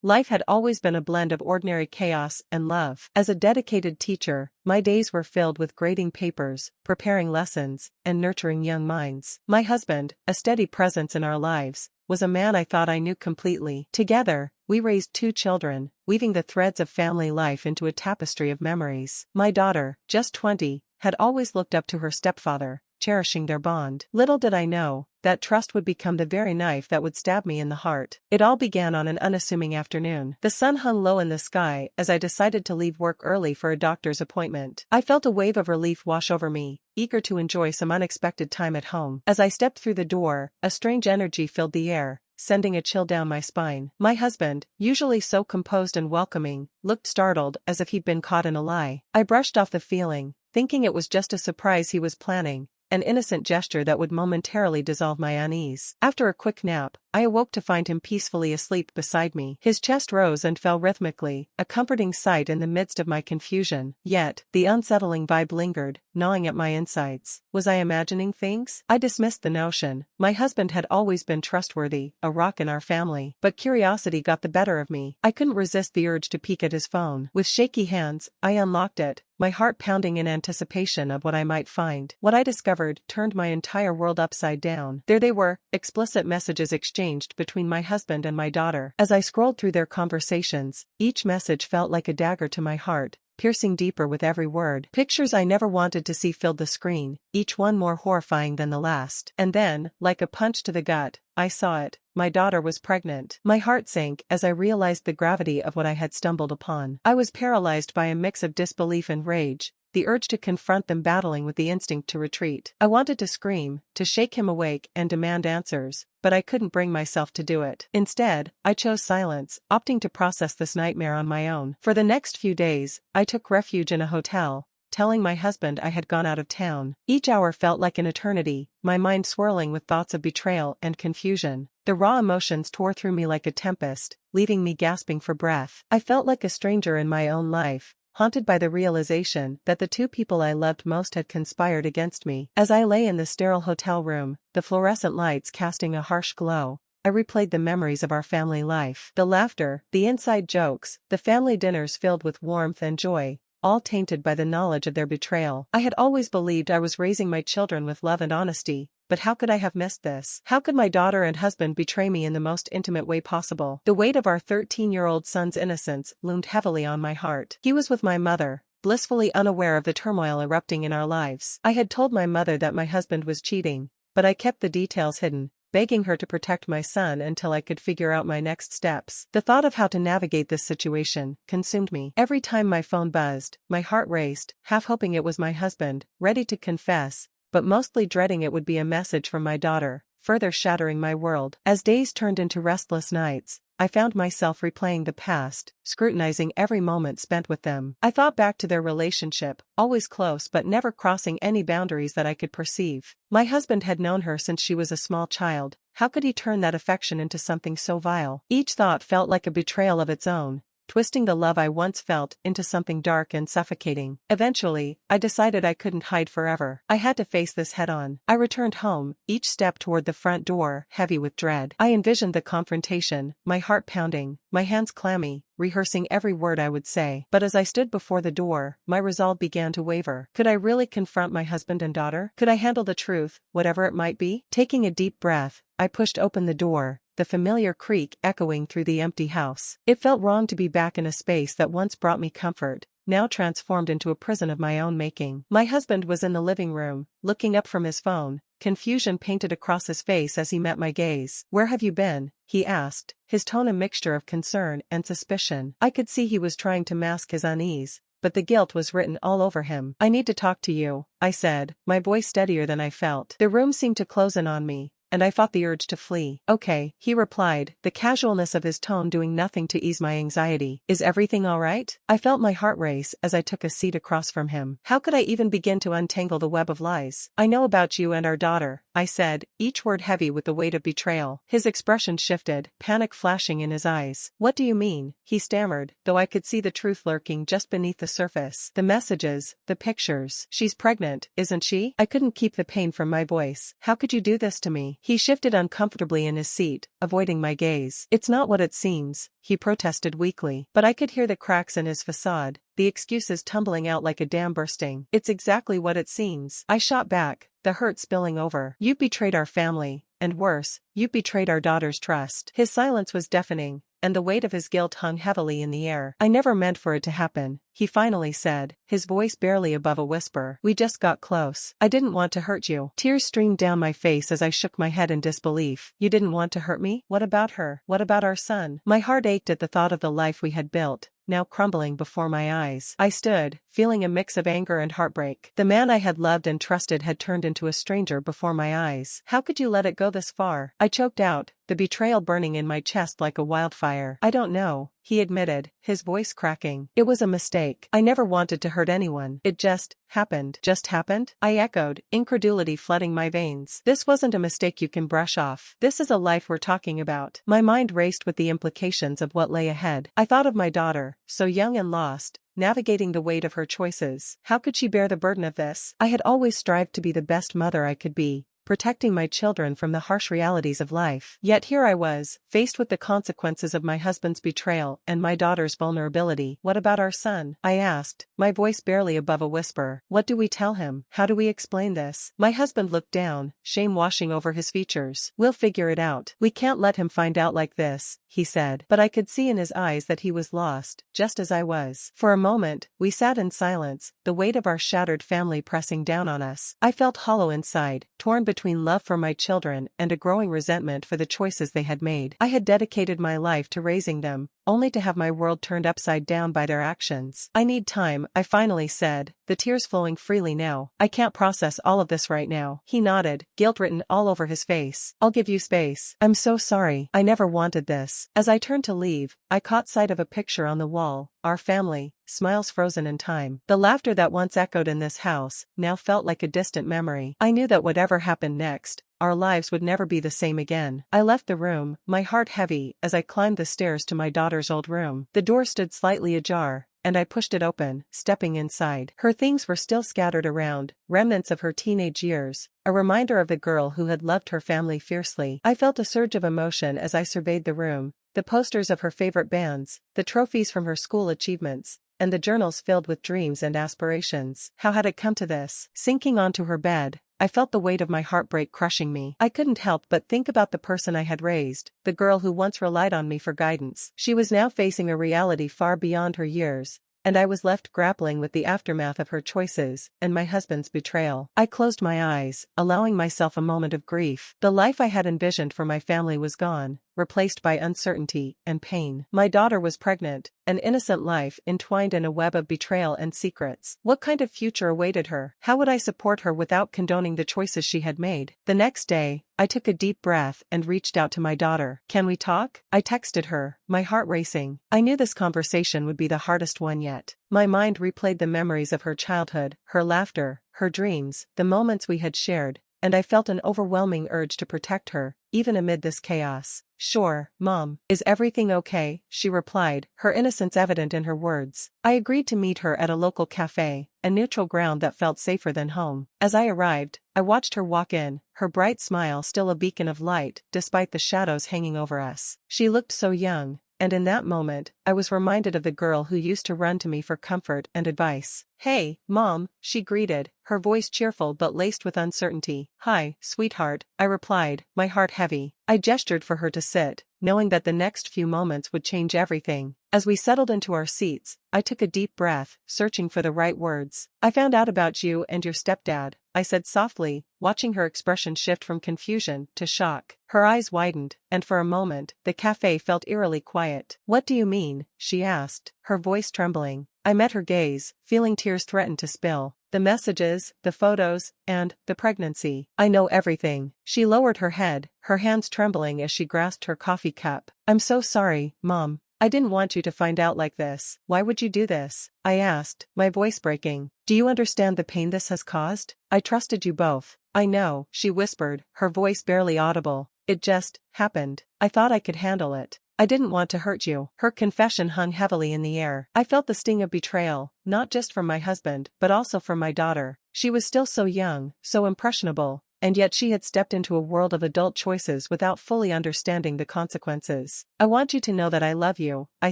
Life had always been a blend of ordinary chaos and love. As a dedicated teacher, my days were filled with grading papers, preparing lessons, and nurturing young minds. My husband, a steady presence in our lives, was a man I thought I knew completely. Together, we raised 2 children, weaving the threads of family life into a tapestry of memories. My daughter, just 20, had always looked up to her stepfather, cherishing their bond. Little did I know that trust would become the very knife that would stab me in the heart. It all began on an unassuming afternoon. The sun hung low in the sky as I decided to leave work early for a doctor's appointment. I felt a wave of relief wash over me, eager to enjoy some unexpected time at home. As I stepped through the door, a strange energy filled the air, sending a chill down my spine. My husband, usually so composed and welcoming, looked startled as if he'd been caught in a lie. I brushed off the feeling, thinking it was just a surprise he was planning, an innocent gesture that would momentarily dissolve my unease. After a quick nap, I awoke to find him peacefully asleep beside me. His chest rose and fell rhythmically, a comforting sight in the midst of my confusion. Yet, the unsettling vibe lingered, gnawing at my insides. Was I imagining things? I dismissed the notion. My husband had always been trustworthy, a rock in our family. But curiosity got the better of me. I couldn't resist the urge to peek at his phone. With shaky hands, I unlocked it, my heart pounding in anticipation of what I might find. What I discovered turned my entire world upside down. There they were, explicit messages exchanged between my husband and my daughter. As I scrolled through their conversations, each message felt like a dagger to my heart, piercing deeper with every word. Pictures I never wanted to see filled the screen, each one more horrifying than the last. And then, like a punch to the gut, I saw it. My daughter was pregnant. My heart sank as I realized the gravity of what I had stumbled upon. I was paralyzed by a mix of disbelief and rage, the urge to confront them battling with the instinct to retreat. I wanted to scream, to shake him awake and demand answers, but I couldn't bring myself to do it. Instead, I chose silence, opting to process this nightmare on my own. For the next few days, I took refuge in a hotel, telling my husband I had gone out of town. Each hour felt like an eternity, my mind swirling with thoughts of betrayal and confusion. The raw emotions tore through me like a tempest, leaving me gasping for breath. I felt like a stranger in my own life, haunted by the realization that the 2 people I loved most had conspired against me. As I lay in the sterile hotel room, the fluorescent lights casting a harsh glow, I replayed the memories of our family life. The laughter, the inside jokes, the family dinners filled with warmth and joy, all tainted by the knowledge of their betrayal. I had always believed I was raising my children with love and honesty, but how could I have missed this? How could my daughter and husband betray me in the most intimate way possible? The weight of our 13-year-old son's innocence loomed heavily on my heart. He was with my mother, blissfully unaware of the turmoil erupting in our lives. I had told my mother that my husband was cheating, but I kept the details hidden, begging her to protect my son until I could figure out my next steps. The thought of how to navigate this situation consumed me. Every time my phone buzzed, my heart raced, half hoping it was my husband, ready to confess, but mostly dreading it would be a message from my daughter, further shattering my world. As days turned into restless nights, I found myself replaying the past, scrutinizing every moment spent with them. I thought back to their relationship, always close but never crossing any boundaries that I could perceive. My husband had known her since she was a small child. How could he turn that affection into something so vile? Each thought felt like a betrayal of its own, twisting the love I once felt into something dark and suffocating. Eventually, I decided I couldn't hide forever. I had to face this head-on. I returned home, each step toward the front door heavy with dread. I envisioned the confrontation, my heart pounding, my hands clammy, rehearsing every word I would say. But as I stood before the door, my resolve began to waver. Could I really confront my husband and daughter? Could I handle the truth, whatever it might be? Taking a deep breath, I pushed open the door, the familiar creak echoing through the empty house. It felt wrong to be back in a space that once brought me comfort, now transformed into a prison of my own making. My husband was in the living room, looking up from his phone, confusion painted across his face as he met my gaze. "Where have you been?" he asked, his tone a mixture of concern and suspicion. I could see he was trying to mask his unease, but the guilt was written all over him. "I need to talk to you," I said, my voice steadier than I felt. The room seemed to close in on me, and I fought the urge to flee. "Okay," he replied, the casualness of his tone doing nothing to ease my anxiety. "Is everything all right?" I felt my heart race as I took a seat across from him. How could I even begin to untangle the web of lies? "I know about you and our daughter," I said, each word heavy with the weight of betrayal. His expression shifted, panic flashing in his eyes. What do you mean? He stammered, though I could see the truth lurking just beneath the surface. The messages, the pictures. She's pregnant, isn't she? I couldn't keep the pain from my voice. How could you do this to me? He shifted uncomfortably in his seat, avoiding my gaze. It's not what it seems, he protested weakly. But I could hear the cracks in his facade, the excuses tumbling out like a dam bursting. It's exactly what it seems. I shot back, the hurt spilling over. You betrayed our family, and worse, you betrayed our daughter's trust. His silence was deafening, and the weight of his guilt hung heavily in the air. I never meant for it to happen, he finally said, his voice barely above a whisper. We just got close. I didn't want to hurt you. Tears streamed down my face as I shook my head in disbelief. You didn't want to hurt me? What about her? What about our son? My heart ached at the thought of the life we had built, now crumbling before my eyes. I stood, feeling a mix of anger and heartbreak. The man I had loved and trusted had turned into a stranger before my eyes. How could you let it go this far? I choked out, the betrayal burning in my chest like a wildfire. I don't know, he admitted, his voice cracking. It was a mistake. I never wanted to hurt anyone. It just happened. Just happened? I echoed, incredulity flooding my veins. This wasn't a mistake you can brush off. This is a life we're talking about. My mind raced with the implications of what lay ahead. I thought of my daughter, so young and lost, navigating the weight of her choices. How could she bear the burden of this? I had always strived to be the best mother I could be, protecting my children from the harsh realities of life. Yet here I was, faced with the consequences of my husband's betrayal and my daughter's vulnerability. What about our son? I asked, my voice barely above a whisper. What do we tell him? How do we explain this? My husband looked down, shame washing over his features. We'll figure it out. We can't let him find out like this, he said. But I could see in his eyes that he was lost, just as I was. For a moment, we sat in silence, the weight of our shattered family pressing down on us. I felt hollow inside, torn between love for my children and a growing resentment for the choices they had made. I had dedicated my life to raising them, only to have my world turned upside down by their actions. I need time, I finally said, the tears flowing freely now. I can't process all of this right now. He nodded, guilt written all over his face. I'll give you space. I'm so sorry. I never wanted this. As I turned to leave, I caught sight of a picture on the wall, our family, smiles frozen in time. The laughter that once echoed in this house now felt like a distant memory. I knew that whatever happened next, our lives would never be the same again. I left the room, my heart heavy, as I climbed the stairs to my daughter's old room. The door stood slightly ajar, and I pushed it open, stepping inside. Her things were still scattered around, remnants of her teenage years, a reminder of the girl who had loved her family fiercely. I felt a surge of emotion as I surveyed the room, the posters of her favorite bands, the trophies from her school achievements, and the journals filled with dreams and aspirations. How had it come to this? Sinking onto her bed, I felt the weight of my heartbreak crushing me. I couldn't help but think about the person I had raised, the girl who once relied on me for guidance. She was now facing a reality far beyond her years, and I was left grappling with the aftermath of her choices and my husband's betrayal. I closed my eyes, allowing myself a moment of grief. The life I had envisioned for my family was gone, replaced by uncertainty and pain. My daughter was pregnant, an innocent life entwined in a web of betrayal and secrets. What kind of future awaited her? How would I support her without condoning the choices she had made? The next day, I took a deep breath and reached out to my daughter. Can we talk? I texted her, my heart racing. I knew this conversation would be the hardest one yet. My mind replayed the memories of her childhood, her laughter, her dreams, the moments we had shared, and I felt an overwhelming urge to protect her, even amid this chaos. Sure, Mom. Is everything okay? She replied, her innocence evident in her words. I agreed to meet her at a local cafe, a neutral ground that felt safer than home. As I arrived, I watched her walk in, her bright smile still a beacon of light despite the shadows hanging over us. She looked so young, and in that moment, I was reminded of the girl who used to run to me for comfort and advice. Hey, Mom, she greeted, her voice cheerful but laced with uncertainty. Hi, sweetheart, I replied, my heart heavy. I gestured for her to sit, knowing that the next few moments would change everything. As we settled into our seats, I took a deep breath, searching for the right words. I found out about you and your stepdad, I said softly, watching her expression shift from confusion to shock. Her eyes widened, and for a moment, the cafe felt eerily quiet. What do you mean? She asked, her voice trembling. I met her gaze, feeling tears threaten to spill. The messages, the photos, and the pregnancy. I know everything. She lowered her head, her hands trembling as she grasped her coffee cup. I'm so sorry, Mom. I didn't want you to find out like this. Why would you do this? I asked, my voice breaking. Do you understand the pain this has caused? I trusted you both, I know, she whispered, her voice barely audible. It just happened. I thought I could handle it. I didn't want to hurt you. Her confession hung heavily in the air. I felt the sting of betrayal, not just from my husband, but also from my daughter. She was still so young, so impressionable, and yet she had stepped into a world of adult choices without fully understanding the consequences. I want you to know that I love you, I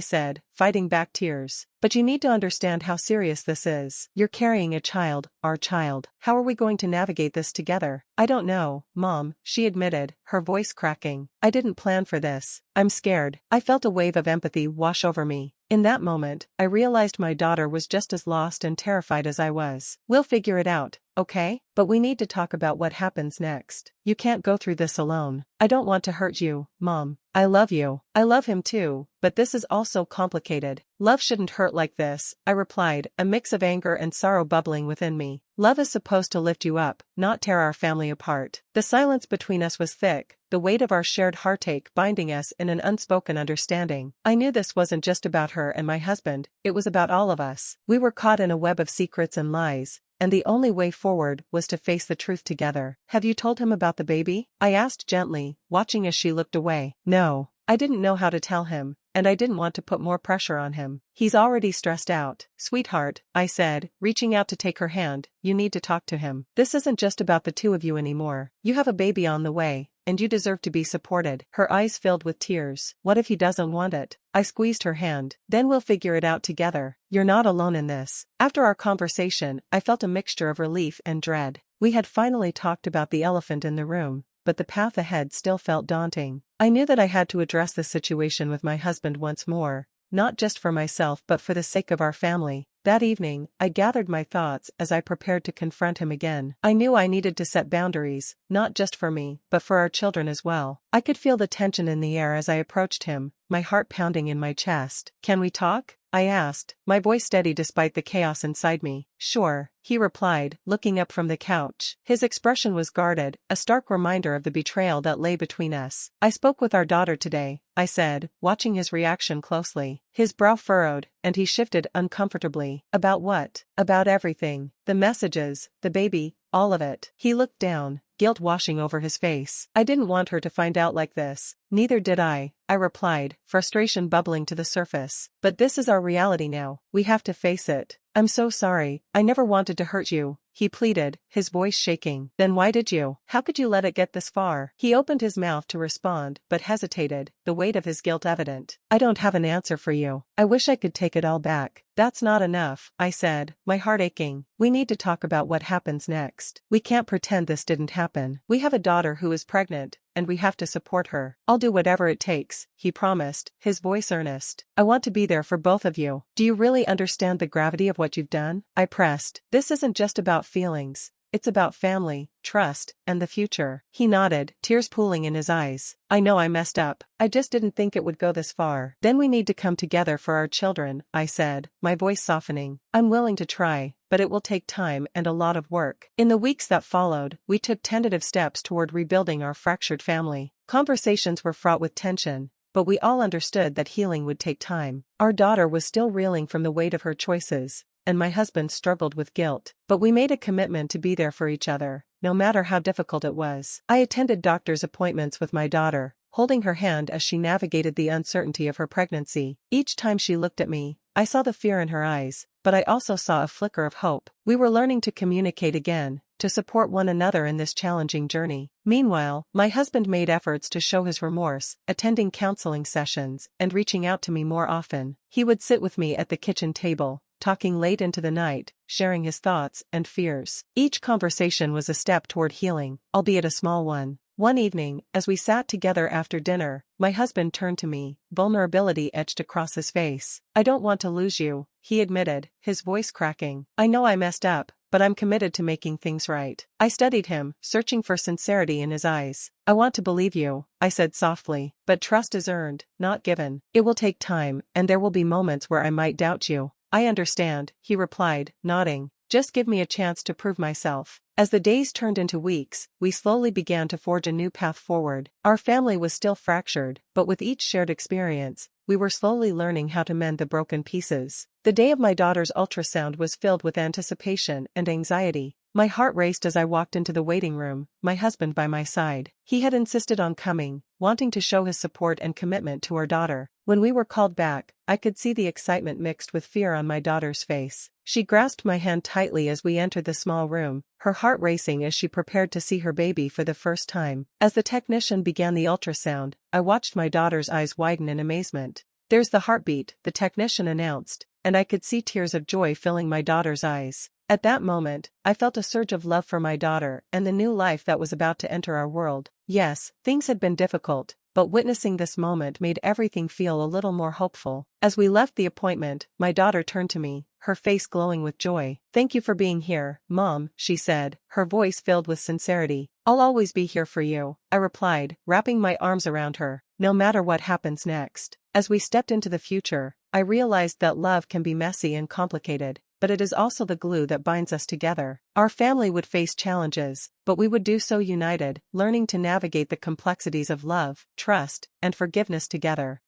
said, fighting back tears. But you need to understand how serious this is. You're carrying a child, our child. How are we going to navigate this together? I don't know, Mom, she admitted, her voice cracking. I didn't plan for this. I'm scared. I felt a wave of empathy wash over me. In that moment, I realized my daughter was just as lost and terrified as I was. We'll figure it out, okay? But we need to talk about what happens next. You can't go through this alone. I don't want to hurt you, Mom. I love you. I love him too, but this is all so complicated. Love shouldn't hurt like this, I replied, a mix of anger and sorrow bubbling within me. Love is supposed to lift you up, not tear our family apart. The silence between us was thick, the weight of our shared heartache binding us in an unspoken understanding. I knew this wasn't just about her and my husband, it was about all of us. We were caught in a web of secrets and lies, and the only way forward was to face the truth together. Have you told him about the baby? I asked gently, watching as she looked away. No. I didn't know how to tell him, and I didn't want to put more pressure on him. He's already stressed out. Sweetheart, I said, reaching out to take her hand, you need to talk to him. This isn't just about the two of you anymore. You have a baby on the way, and you deserve to be supported. Her eyes filled with tears. What if he doesn't want it? I squeezed her hand. Then we'll figure it out together. You're not alone in this. After our conversation, I felt a mixture of relief and dread. We had finally talked about the elephant in the room, but the path ahead still felt daunting. I knew that I had to address the situation with my husband once more, not just for myself but for the sake of our family. That evening, I gathered my thoughts as I prepared to confront him again. I knew I needed to set boundaries, not just for me, but for our children as well. I could feel the tension in the air as I approached him, my heart pounding in my chest. Can we talk? I asked, my voice steady despite the chaos inside me. Sure, he replied, looking up from the couch. His expression was guarded, a stark reminder of the betrayal that lay between us. I spoke with our daughter today, I said, watching his reaction closely. His brow furrowed, and he shifted uncomfortably. About what? About everything. The messages, the baby, all of it. He looked down, guilt washing over his face. I didn't want her to find out like this. Neither did I replied, frustration bubbling to the surface. But this is our reality now. We have to face it. I'm so sorry. I never wanted to hurt you, he pleaded, his voice shaking. Then why did you? How could you let it get this far? He opened his mouth to respond, but hesitated, the weight of his guilt evident. I don't have an answer for you. I wish I could take it all back. That's not enough, I said, my heart aching. We need to talk about what happens next. We can't pretend this didn't happen. We have a daughter who is pregnant, and we have to support her. I'll do whatever it takes, he promised, his voice earnest. I want to be there for both of you. Do you really understand the gravity of what you've done? I pressed. This isn't just about feelings. It's about family, trust, and the future. He nodded, tears pooling in his eyes. I know I messed up. I just didn't think it would go this far. Then we need to come together for our children, I said, my voice softening. I'm willing to try, but it will take time and a lot of work. In the weeks that followed, we took tentative steps toward rebuilding our fractured family. Conversations were fraught with tension, but we all understood that healing would take time. Our daughter was still reeling from the weight of her choices, and my husband struggled with guilt. But we made a commitment to be there for each other, no matter how difficult it was. I attended doctor's appointments with my daughter, holding her hand as she navigated the uncertainty of her pregnancy. Each time she looked at me, I saw the fear in her eyes, but I also saw a flicker of hope. We were learning to communicate again, to support one another in this challenging journey. Meanwhile, my husband made efforts to show his remorse, attending counseling sessions, and reaching out to me more often. He would sit with me at the kitchen table, talking late into the night, sharing his thoughts and fears. Each conversation was a step toward healing, albeit a small one. One evening, as we sat together after dinner, my husband turned to me, vulnerability etched across his face. I don't want to lose you, he admitted, his voice cracking. I know I messed up, but I'm committed to making things right. I studied him, searching for sincerity in his eyes. I want to believe you, I said softly, but trust is earned, not given. It will take time, and there will be moments where I might doubt you. I understand, he replied, nodding. Just give me a chance to prove myself. As the days turned into weeks, we slowly began to forge a new path forward. Our family was still fractured, but with each shared experience, we were slowly learning how to mend the broken pieces. The day of my daughter's ultrasound was filled with anticipation and anxiety. My heart raced as I walked into the waiting room, my husband by my side. He had insisted on coming, wanting to show his support and commitment to our daughter. When we were called back, I could see the excitement mixed with fear on my daughter's face. She grasped my hand tightly as we entered the small room, her heart racing as she prepared to see her baby for the first time. As the technician began the ultrasound, I watched my daughter's eyes widen in amazement. "There's the heartbeat," the technician announced, and I could see tears of joy filling my daughter's eyes. At that moment, I felt a surge of love for my daughter and the new life that was about to enter our world. Yes, things had been difficult, but witnessing this moment made everything feel a little more hopeful. As we left the appointment, my daughter turned to me, her face glowing with joy. "Thank you for being here, Mom," she said, her voice filled with sincerity. "I'll always be here for you," I replied, wrapping my arms around her, "no matter what happens next." As we stepped into the future, I realized that love can be messy and complicated, but it is also the glue that binds us together. Our family would face challenges, but we would do so united, learning to navigate the complexities of love, trust, and forgiveness together.